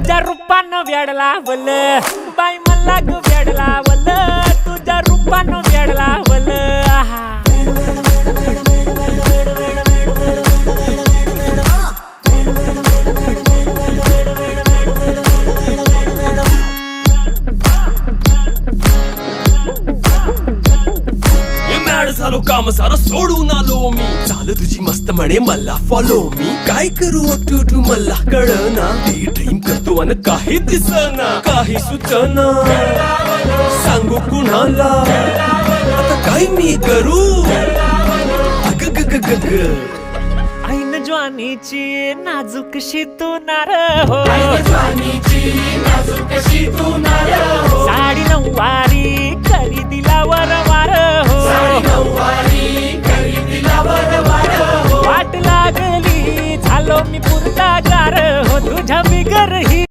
तुझ्या रूपानं वेड लावल बाई मला ग वेड लावल तुझ्या रूपानं वेड लावल आहा झालो काम सारं सोडून आलो मी चाल तुझी मस्त म्हणे मला फॉलो मी काय करू टू मला कळना ती ड्रीम करतो अन काही दिसना काही सुचना सांगू कुणाला आता काय मी करू अग ग ग ग ग ऐन ज्वानीची नाजूकशी तू नार हो साडी नऊवारी करी दिला वरवार हो वाट लागली झालो मी पुरता गार हो तुझ्या बिगर ही